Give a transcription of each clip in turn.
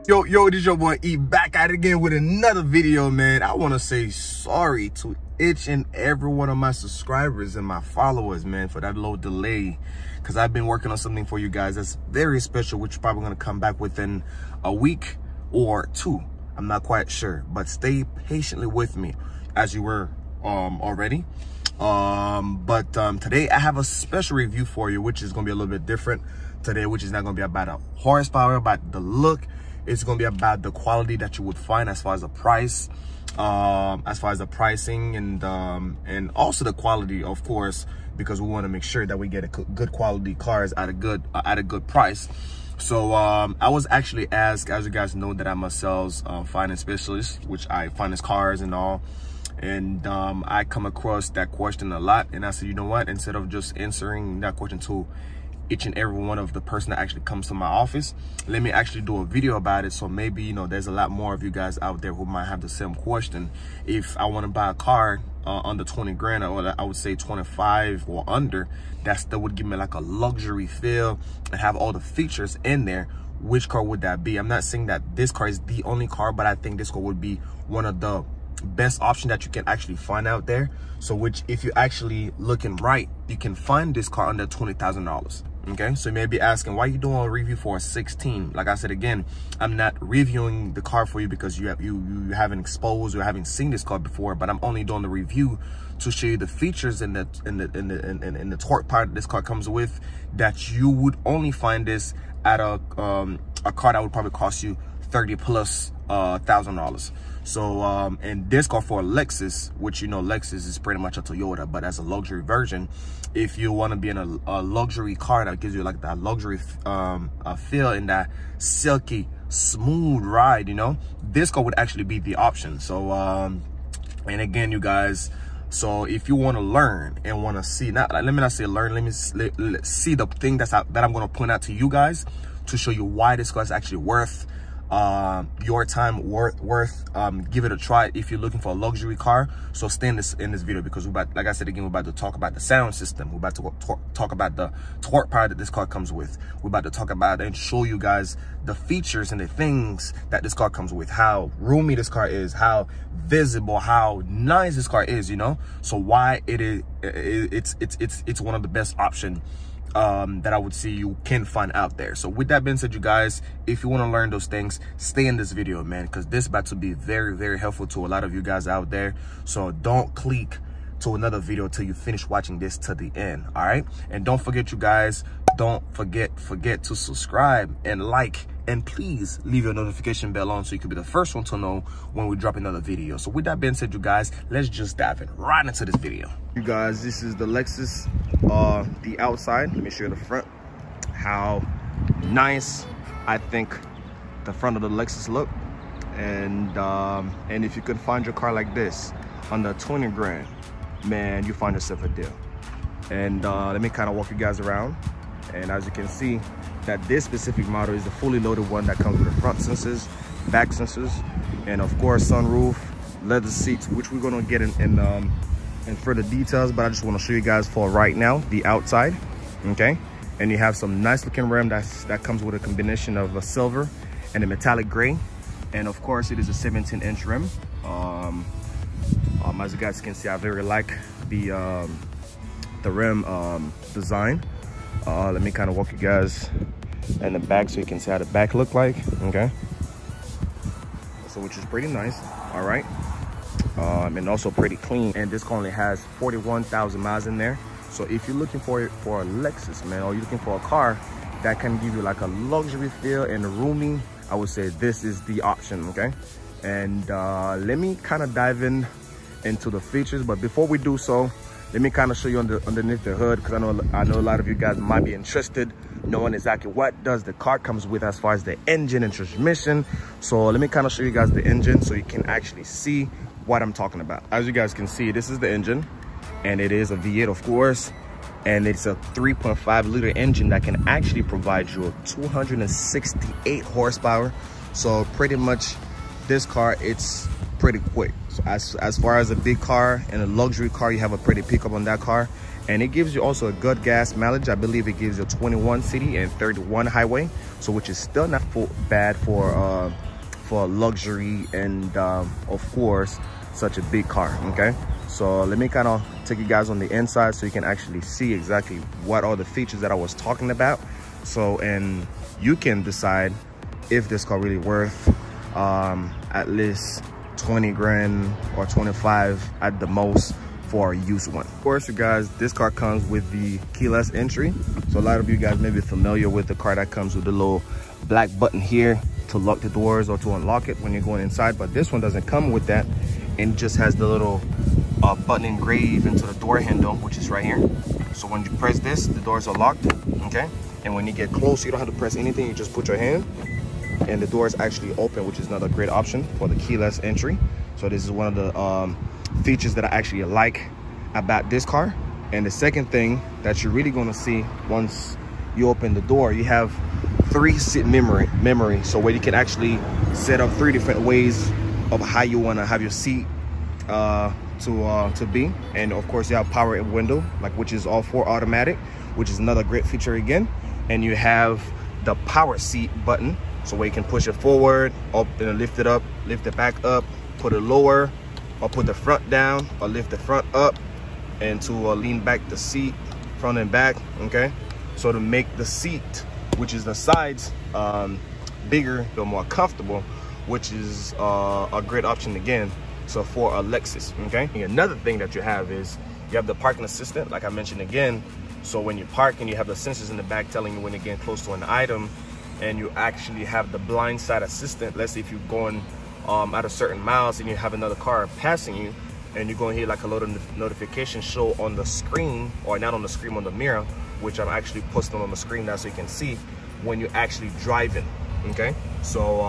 Yo, this your boy E back at it again with another video, man. I want to say sorry to each and every one of my subscribers and my followers, man, for that little delay, because I've been working on something for you guys that's very special, which is probably going to come back within a week or two. I'm not quite sure, but stay patiently with me as you were already. Today I have a special review for you, which is going to be a little bit different today, which is not going to be about a horsepower, about the look. It's going to be about the quality that you would find as far as the price, as far as the pricing, and also the quality, of course, because we want to make sure that we get a good quality cars at a good price. So I was actually asked, as you guys know, that I'm a sales finance specialist, which I finance cars and all. And I come across that question a lot, and I said, you know what, instead of just answering that question to each and every one of the person that actually comes to my office, let me actually do a video about it. So maybe, you know, there's a lot more of you guys out there who might have the same question. If I want to buy a car under 20 grand, or I would say 25 or under, that would give me like a luxury feel and have all the features in there. Which car would that be? I'm not saying that this car is the only car, but I think this car would be one of the best option that you can actually find out there. So which, if you're actually looking right, you can find this car under $20,000. Okay, so you may be asking, why are you doing a review for a 16? Like I said, again, I'm not reviewing the car for you because you haven't exposed or haven't seen this car before, but I'm only doing the review to show you the features and the torque part that this car comes with, that you would only find this at a car that would probably cost you $30,000+. So and this car for a Lexus, which, you know, Lexus is pretty much a Toyota, but as a luxury version, if you want to be in a luxury car that gives you like that luxury feel and that silky smooth ride, you know, this car would actually be the option. So and again, you guys, so if you want to learn and want to see, let me not say learn, let me see the thing that I'm going to point out to you guys to show you why this car is actually worth your time, give it a try if you're looking for a luxury car. So stay in this video, because we're about, like I said again, we're about to talk about the sound system. We're about to talk about the torque power that this car comes with. We're about to talk about and show you guys the features and the things that this car comes with, how roomy this car is, how visible, how nice this car is, you know. So why it's one of the best options that I would see you can find out there. So with that being said, you guys, if you want to learn those things, stay in this video, man, because this is about to be very, very helpful to a lot of you guys out there. So don't click to another video till you finish watching this to the end. All right, and don't forget, you guys, don't forget to subscribe and like, and please leave your notification bell on so you can be the first one to know when we drop another video. So with that being said, you guys, let's just dive in right into this video. You guys, this is the Lexus, the outside. Let me show you the front, how nice I think the front of the Lexus look. And if you could find your car like this under 20 grand, man, you find yourself a deal. And let me kind of walk you guys around. And as you can see, that this specific model is the fully loaded one that comes with the front sensors, back sensors, and of course sunroof, leather seats, which we're gonna get in further details, but I just want to show you guys for right now the outside. Okay, and you have some nice looking rim that comes with a combination of a silver and a metallic gray, and of course it is a 17-inch rim. As you guys can see, I very like the rim design. Let me kind of walk you guys in the back so you can see how the back look like. Okay, so which is pretty nice. All right, and also pretty clean. And this car only has 41,000 miles in there. So if you're looking for a Lexus, man, or you're looking for a car that can give you like a luxury feel and roomy, I would say this is the option. Okay, and let me kind of dive into the features, but before we do so, let me kind of show you underneath the hood, because I know a lot of you guys might be interested knowing exactly what does the car comes with as far as the engine and transmission. So let me kind of show you guys the engine so you can actually see what I'm talking about. As you guys can see, this is the engine, and it is a V8, of course, and it's a 3.5 liter engine that can actually provide you 268 horsepower. So pretty much this car, it's pretty quick. So as far as a big car and a luxury car, you have a pretty pickup on that car. And it gives you also a good gas mileage. I believe it gives you 21 city and 31 highway, so which is still not bad for luxury and of course such a big car. Okay, so let me kind of take you guys on the inside so you can actually see exactly what are the features that I was talking about. So, and you can decide if this car really worth at least 20 grand or 25 at the most for a used one. Of course, you guys, this car comes with the keyless entry. So a lot of you guys may be familiar with the car that comes with the little black button here to lock the doors or to unlock it when you're going inside, but this one doesn't come with that, and just has the little button engraved into the door handle, which is right here. So when you press this, the doors are locked. Okay, and when you get close, you don't have to press anything, you just put your hand and the doors actually open, which is another great option for the keyless entry. So this is one of the features that I actually like about this car. And the second thing that you're really going to see once you open the door, you have 3-seat memory, so where you can actually set up 3 different ways of how you want to have your seat to be. And of course, you have power window, like, which is all 4 automatic, which is another great feature again. And you have the power seat button, so where you can push it forward, up and lift it up, lift it back up, put it lower, or put the front down, or lift the front up, and to lean back the seat front and back. Okay, so to make the seat, which is the sides, bigger or more comfortable, which is a great option again, so for a Lexus. Okay, and another thing that you have is you have the parking assistant, like I mentioned again. So when you park and you have the sensors in the back telling you when you're getting close to an item, and you actually have the blind side assistant. Let's say if you're going at a certain miles and you have another car passing you, and you're going to hear like a little notification show on the screen, or not on the screen, on the mirror, which I'm actually posting on the screen now so you can see when you're actually driving. Okay, so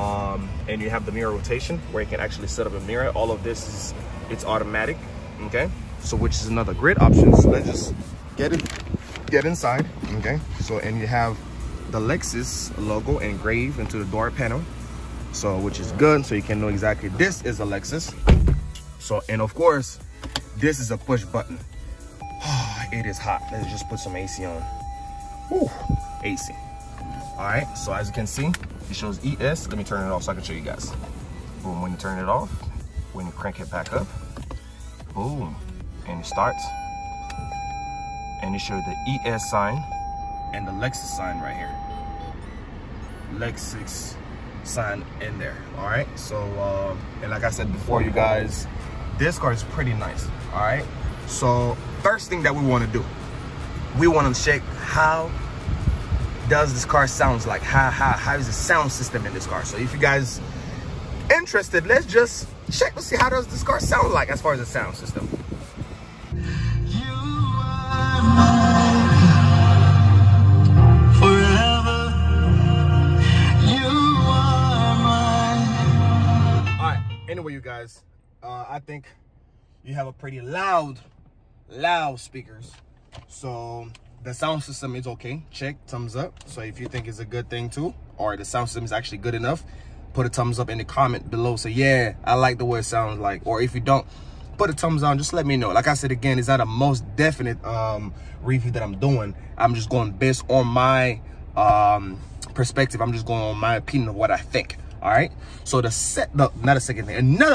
and you have the mirror rotation where you can actually set up a mirror. All of this is, it's automatic. Okay, so which is another great option. So let's just get inside. Okay, so and you have the Lexus logo engraved into the door panel, so which is good, so you can know exactly this is a Lexus. So, and of course, this is a push button. It is hot. Let's just put some AC on. Whew, AC. All right, so as you can see, it shows ES. Let me turn it off so I can show you guys. Boom, when you turn it off, when you crank it back up, boom, and it starts, and it shows the ES sign and the Lexus sign right here. Lexus sign in there. All right, so and like I said before, you guys, this car is pretty nice. All right, so first thing that we want to do, we want to check how does this car sounds like, how is the sound system in this car. So if you guys interested, let's just check to see how does this car sound like as far as the sound system. Anyway, you guys, I think you have a pretty loud speakers, so the sound system is okay. Check, thumbs up. So if you think it's a good thing too, or the sound system is actually good enough, put a thumbs up in the comment below. Say, yeah, I like the way it sounds like. Or if you don't, put a thumbs down, just let me know. Like I said again, it's not a most definite review that I'm doing. I'm just going based on my perspective. I'm just going on my opinion of what I think. All right, so another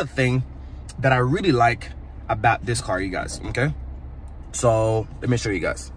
thing that I really like about this car, you guys. Okay, so let me show you guys.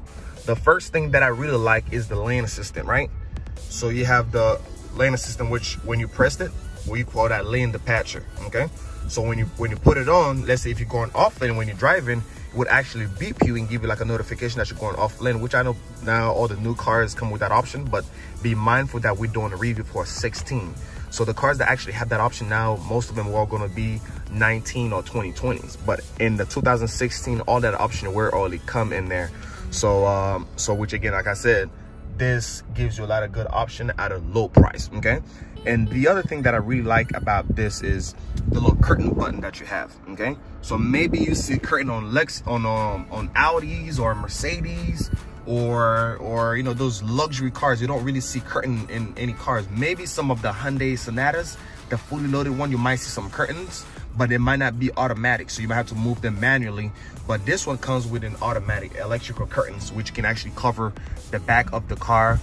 The first thing that I really like is the lane assistant, right? So you have the lane assistant, which when you press it, we call that lane departure. Okay, so when you put it on, let's say if you're going off lane when you're driving, it would actually beep you and give you like a notification that you're going off lane, which I know now all the new cars come with that option, but be mindful that we're doing a review for 16. So the cars that actually have that option now, most of them are going to be 19 or 2020s, but in the 2016, all that option will already come in there. So so which again, like I said, this gives you a lot of good option at a low price. Okay, and the other thing that I really like about this is the little curtain button that you have. Okay, so maybe you see curtain on on Audis or Mercedes, or you know, those luxury cars, you don't really see curtain in any cars. Maybe some of the Hyundai Sonatas, the fully loaded one, you might see some curtains, but it might not be automatic, so you might have to move them manually. But this one comes with an automatic electrical curtains, which can actually cover the back of the car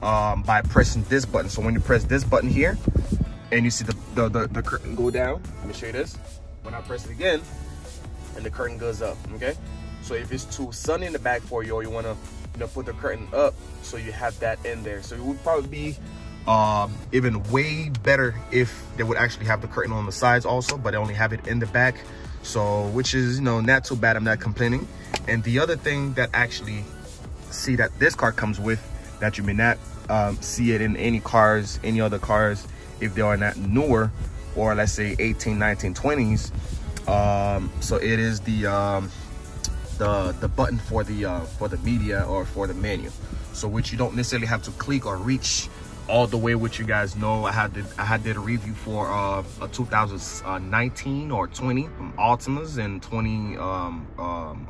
by pressing this button. So when you press this button here and you see the curtain go down, let me show you this. When I press it again, and the curtain goes up. Okay, so if it's too sunny in the back for you, or you want to, you know, put the curtain up, so you have that in there. So it would probably be even way better if they would actually have the curtain on the sides also, but they only have it in the back. So which is, you know, not too bad. I'm not complaining. And the other thing that actually see that this car comes with, that you may not see it in any cars, any other cars, if they are not newer, or let's say 18, 19, 20s. So it is the button for the media or for the menu. So which you don't necessarily have to click or reach all the way, which you guys know. I did a review for a 2019 or 20 Altimas and 20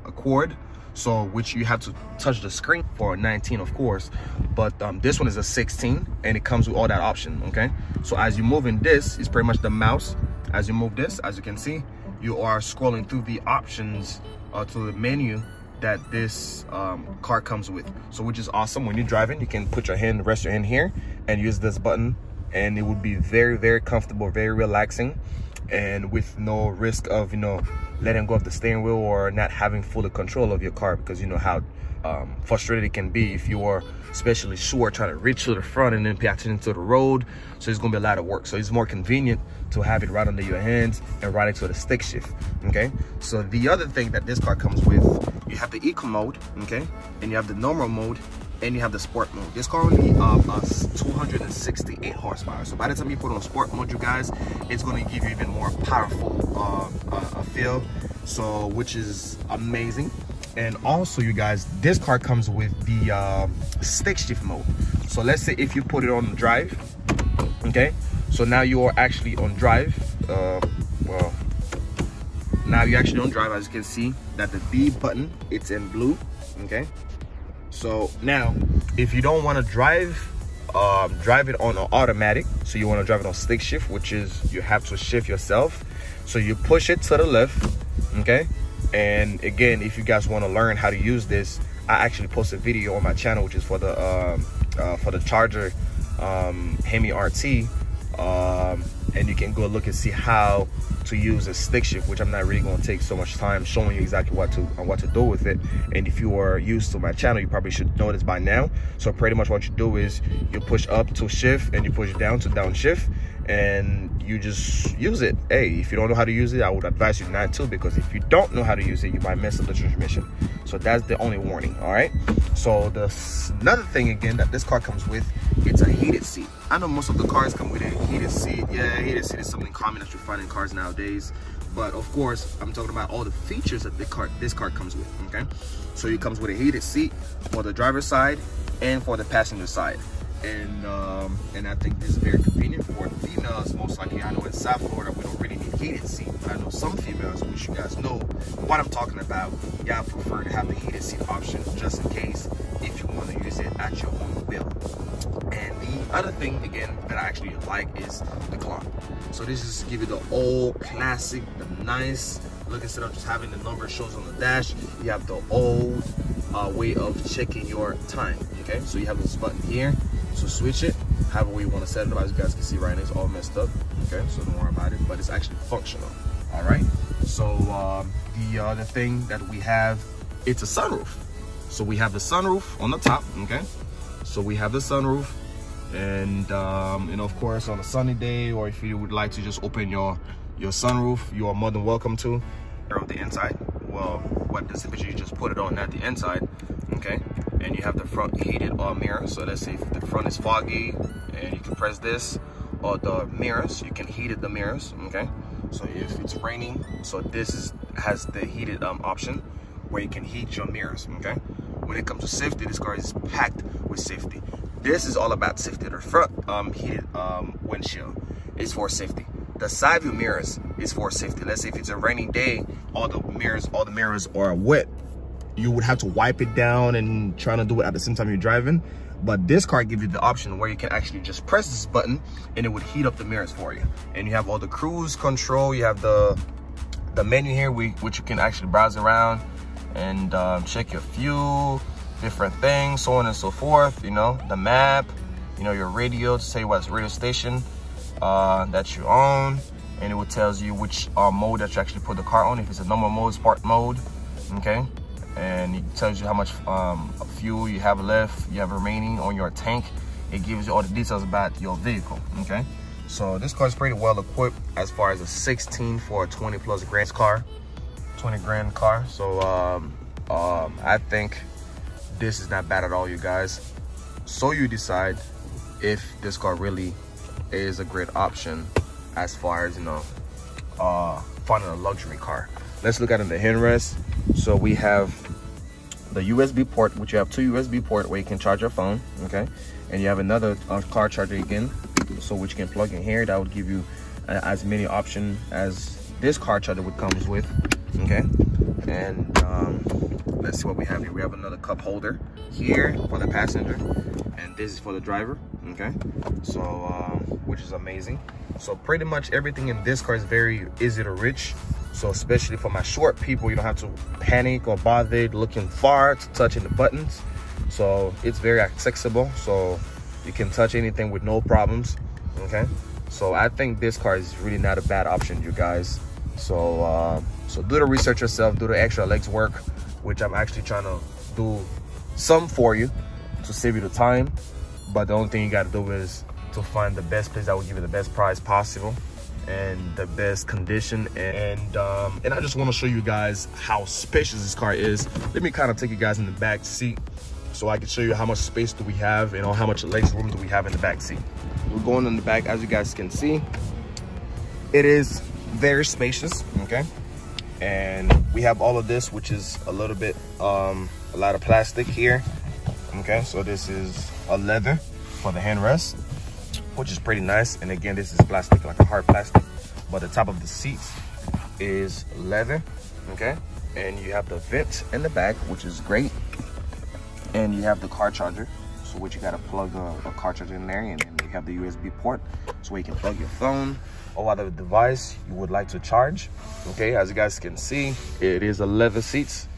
Accord. So which you have to touch the screen for a 19, of course, but this one is a 16 and it comes with all that option. Okay, so as you move in this, it's pretty much the mouse. As you move this, as you can see, you are scrolling through the options to the menu that this car comes with. So which is awesome. When you're driving, you can put your hand, rest your hand here and use this button, and it would be very, very comfortable, very relaxing, and with no risk of, you know, letting go of the steering wheel or not having full control of your car, because you know how frustrated it can be if you are especially short, trying to reach to the front and then pay attention to the road. So it's gonna be a lot of work. So it's more convenient to have it right under your hands and right into the stick shift. Okay, so the other thing that this car comes with, you have the eco mode, okay, and you have the normal mode, and you have the sport mode. This car only 268 horsepower. So by the time you put on sport mode, you guys, it's going to give you even more powerful feel. So which is amazing. And also, you guys, this car comes with the stick shift mode. So let's say if you put it on drive, okay, so now you are actually on drive. Well, now you're actually on drive. As you can see that the B button, it's in blue. Okay, so now if you don't want to drive it on automatic, so you want to drive it on stick shift, which is you have to shift yourself. So you push it to the left. Okay, and again, if you guys want to learn how to use this, I actually posted a video on my channel, which is for the Charger Hemi RT, and you can go look and see how to use a stick shift, which I'm not really going to take so much time showing you exactly what to do with it. And if you are used to my channel, you probably should know this by now. So pretty much what you do is you push up to shift and you push down to downshift, and you just use it. Hey, if you don't know how to use it, I would advise you not to, because if you don't know how to use it, you might mess up the transmission. So that's the only warning. All right, so another thing again that this car comes with, it's a heated seat. I know most of the cars come with a heated seat. Yeah, heated seat is something common that you find in cars nowadays, but of course I'm talking about all the features that this car comes with. Okay, so it comes with a heated seat for the driver's side and for the passenger side. And I think this is very convenient for females. Most likely, I know in South Florida we don't really need heated seat, but I know some females, which you guys know what I'm talking about, y'all prefer to have the heated seat option just in case if you want to use it at your own will. And the other thing again that I actually like is the clock. So this is give you the old classic, the nice look. Instead of just having the number shows on the dash, you have the old way of checking your time. Okay, so you have this button here. So switch it however you want to set it up. As you guys can see right now, it's all messed up. Okay, so don't worry about it, but it's actually functional. All right, so the other thing that we have, it's a sunroof. So we have the sunroof on the top. Okay, so we have the sunroof, and of course on a sunny day, or if you would like to just open your sunroof, you are more than welcome to. On the inside, well, what this picture, you just put it on at the inside. Okay, and you have the front heated mirror. So let's say if the front is foggy, and you can press this, or the mirrors, you can heat the mirrors. Okay, so if it's raining, so this has the heated option where you can heat your mirrors. Okay, when it comes to safety, this car is packed with safety. This is all about safety. The front heated windshield is for safety. The side view mirrors is for safety. Let's say if it's a rainy day, all the mirrors are wet, you would have to wipe it down and trying to do it at the same time you're driving. But this car gives you the option where you can actually just press this button and it would heat up the mirrors for you. And you have all the cruise control. You have the menu here, which you can actually browse around and check your fuel, different things, so on and so forth. You know, the map, you know, your radio to tell you what radio station that you own, and it will tells you which mode that you actually put the car on, if it's a normal mode, sport mode, okay? And it tells you how much fuel you have left, you have remaining on your tank. It gives you all the details about your vehicle, okay? So this car is pretty well equipped as far as a 16 for a 20+ grand car, 20 grand car. So I think this is not bad at all, you guys. So you decide if this car really is a great option as far as, you know, finding a luxury car. Let's look at the handrest. So we have the USB port, which you have 2 USB ports where you can charge your phone, okay? And you have another car charger again, so which you can plug in here. That would give you as many options as this car charger would comes with, okay? And let's see what we have here. We have another cup holder here for the passenger, and this is for the driver, okay? So which is amazing. So pretty much everything in this car is very easy to reach. So especially for my short people, you don't have to panic or bother looking far to touching the buttons. So it's very accessible, so you can touch anything with no problems, okay? So I think this car is really not a bad option, you guys. So so do the research yourself, do the extra legs work, which I'm actually trying to do some for you to save you the time. But the only thing you got to do is to find the best place that will give you the best price possible and the best condition. And I just want to show you guys how spacious this car is. Let me kind of take you guys in the back seat so I can show you how much space do we have and how much legs room do we have in the back seat. We're going in the back, as you guys can see. It is very spacious, okay? And we have all of this, which is a little bit a lot of plastic here, okay? So this is a leather for the handrest, which is pretty nice. And again, this is plastic, like a hard plastic, but the top of the seats is leather, okay? And you have the vent in the back, which is great. And you have the car charger, so which you got to plug a car charger in there, and then you have the USB port, so where you can plug your phone or other device you would like to charge, okay? As you guys can see, it is a leather seats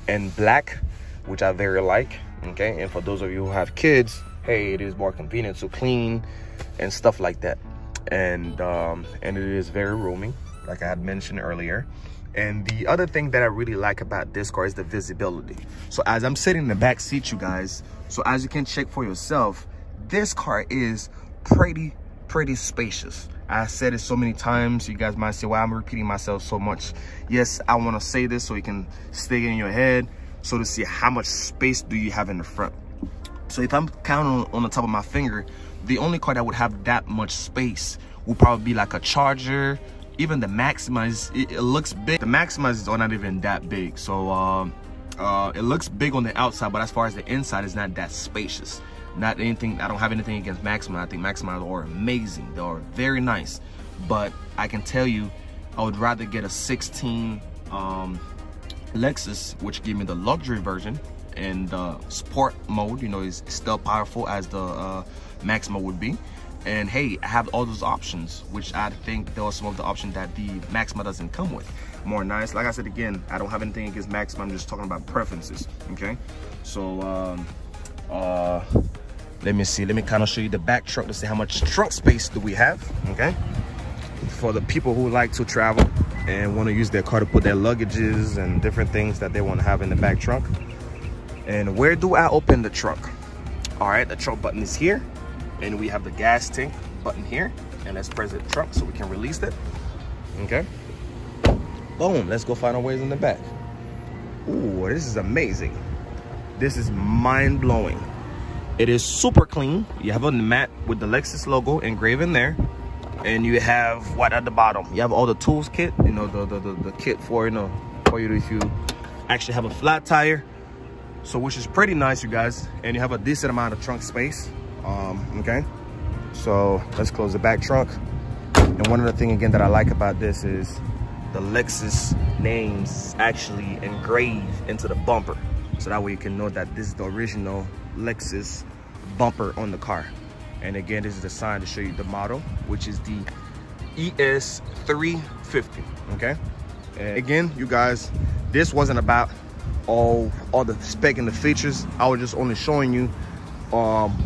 and black, which I very like, okay? And for those of you who have kids, hey, it is more convenient to clean and stuff like that. And it is very roomy, like I had mentioned earlier. And the other thing that I really like about this car is the visibility. So as I'm sitting in the back seat, you guys, so as you can check for yourself, this car is pretty spacious. I said it so many times, you guys might say, well, I'm repeating myself so much. Yes, I want to say this so you can stick it in your head, so to see how much space do you have in the front. So if I'm counting on the top of my finger, the only car that would have that much space would probably be like a Charger. Even the Maxima, it looks big. The Maximas are not even that big. So it looks big on the outside, but as far as the inside, it's not that spacious. Not anything, I don't have anything against Maxima. I think Maximas are amazing. They are very nice. But I can tell you, I would rather get a 16 Lexus, which give me the luxury version, and the sport mode, you know, is still powerful as the Maxima would be. And hey, I have all those options, which I think there are some of the options that the Maxima doesn't come with. More nice. Like I said, again, I don't have anything against Maxima. I'm just talking about preferences, okay? So let me see. Let me kind of show you the back trunk to see how much trunk space do we have, okay? For the people who like to travel and want to use their car to put their luggages and different things that they want to have in the back trunk. And where do I open the trunk? All right, the trunk button is here. And we have the gas tank button here. And let's press the trunk so we can release it. Okay. Boom. Let's go find our ways in the back. Ooh, this is amazing. This is mind-blowing. It is super clean. You have a mat with the Lexus logo engraved in there. And you have what at the bottom? You have all the tools kit, you know, the kit for, you know, for you if you actually have a flat tire. So which is pretty nice, you guys. And you have a decent amount of trunk space. Okay, so let's close the back trunk. And one of the things again that I like about this is the Lexus names actually engraved into the bumper, so that way you can know that this is the original Lexus bumper on the car. And again, this is the sign to show you the model, which is the ES 350. Okay, and again, you guys, this wasn't about all the spec and the features. I was just only showing you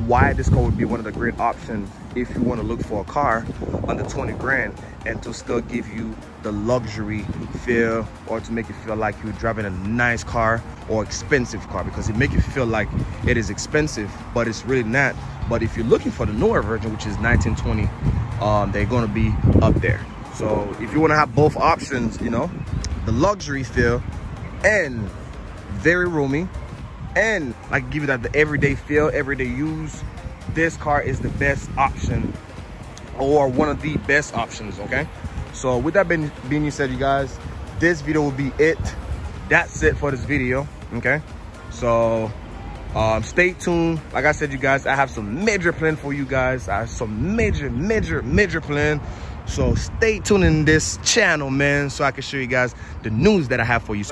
why this car would be one of the great options if you want to look for a car under 20 grand and to still give you the luxury feel, or to make you feel like you're driving a nice car or expensive car, because it make you feel like it is expensive, but it's really not. But if you're looking for the newer version, which is 1920, they're going to be up there. So if you want to have both options, you know, the luxury feel and very roomy, and like give you that the everyday feel, everyday use, this car is the best option, or one of the best options. Okay, so with that being said, you guys, this video will be it. That's it for this video. Okay, so stay tuned. Like I said, you guys, I have some major plan for you guys. I have some major plan. So stay tuned in this channel, man, so I can show you guys the news that I have for you.